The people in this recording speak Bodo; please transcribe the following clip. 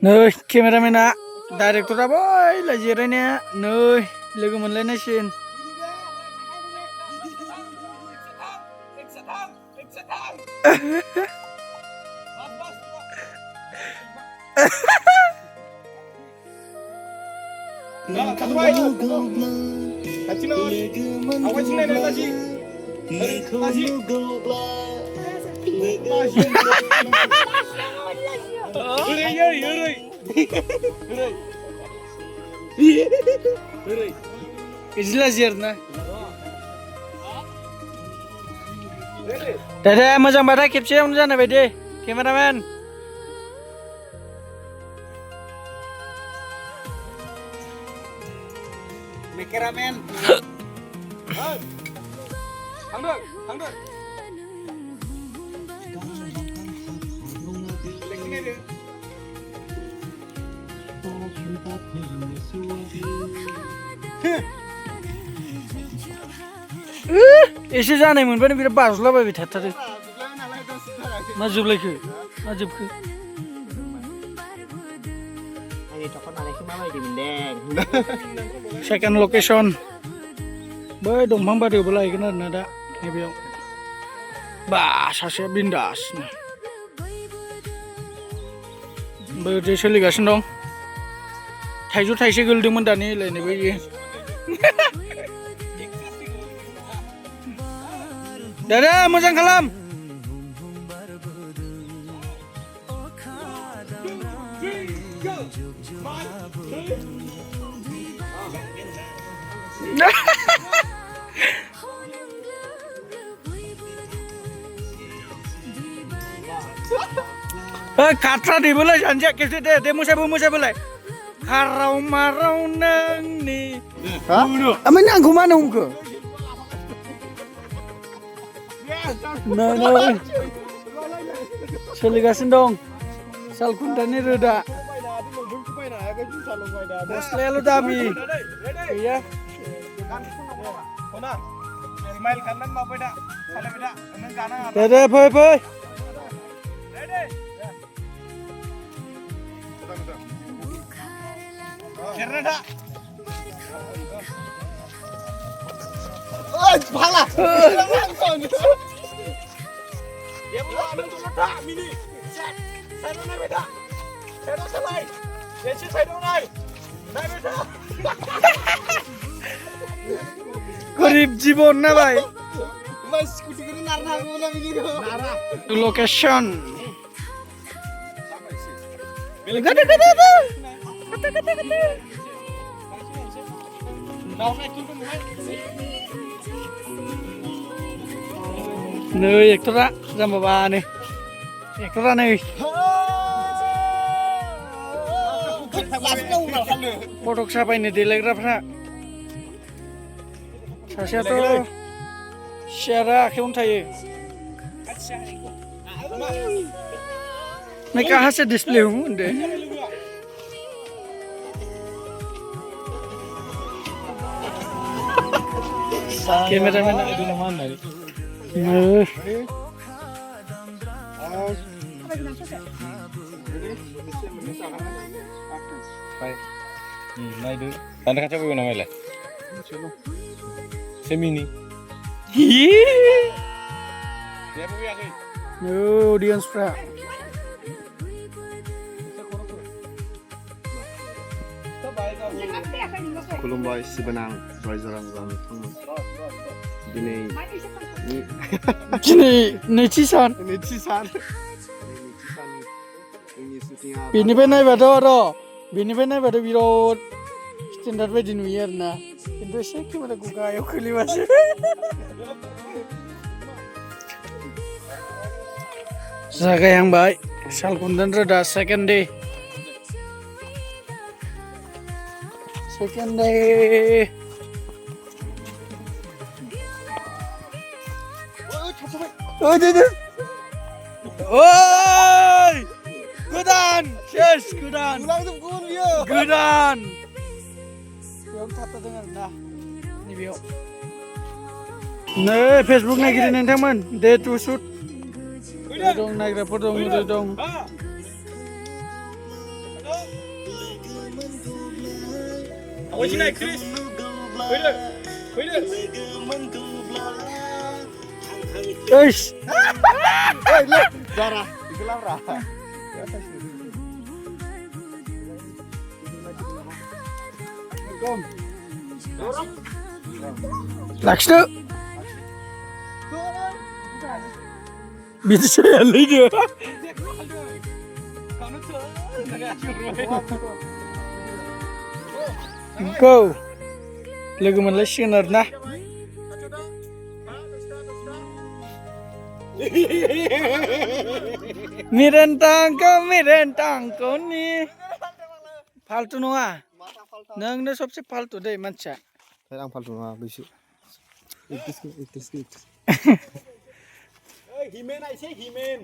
नै केमेरामेना डाइरेक्टरा बैलाय जिरायनाया नै लोगो मोनलायनायसिन Istilah zirna. Dadah मोजां बाथाय खेबसेयावनो जानाय बायदि केमेरामेन Cameraman. Thắng được. एसे जानाय मोनबानो बिराद बाज्लाबायबाय थाथारो मा जोबलायखो मा जोबखो सेकेन्ड लकेसन बै दंफां बारियावबो लायगोन आरोना दा नैबेयाव बा सासेया बिन्दासनो बैदि सोलिगासिनो दं थाइजौ थाइसे गोलैदोंमोन दानि लायनाय बायदि दादा मोजां खालाम Katra di bola janjak kita deh musa bola. Harau marau nang ni. Hah? Aman yang aku mana umko? No. Seligasin dong. Sal kuntani reda. Selalu dami. Iya. Smile kanan mau beda. Kalau beda, enggak kanan. Dadah, boy. Kerana. Oh, pala. Dia mau ambil tu letak mini. Saya nak beda. Saya nak selai. Jadi saya nak naik. Naik beda. Korip jibon na bhai. Mas scooty ko narna ko na mini ko. Nara. Location. Gada. Kata. Nơi ektora ra mà bà này ektora này foto siapa ini telegrafnya saya tuh share akun saya mereka hasil display deh Cameraman itu mana nih? Nah itu, tanda kaca apa namanya? Semini. No, audience pra. Kulumbai Sibanang Raizarang Gini Nechisan Biniफ्राय नायबाथ' बिनिफ्राय नायबाथ' बिराद स्टेन्डार्ड बायदि नुयो आरोना खिन्थु एसे केमेरा गाहायाव खोलैबासो जागायहांबाय सालखुन्थान रोदा second Day Oi! Godan! Yes, godan! Godan! Yang kata dengar dah. Ini bio. Nih, Facebook nagirin teman. Day to shoot. Dong naik rapor dong. Awak sini Chris. Kuida. Eish. Hei, lihat. Darah. Itu Laura. Di atas itu. Kom. Next. Bisa saya lagi. Go. Logo manlaysian na. Mirentang ko ni. Faltu nua. Nang na सबसे फालतू deh मानसिया. Saya ang palsu na bisi. Itis. Himen aja Himen.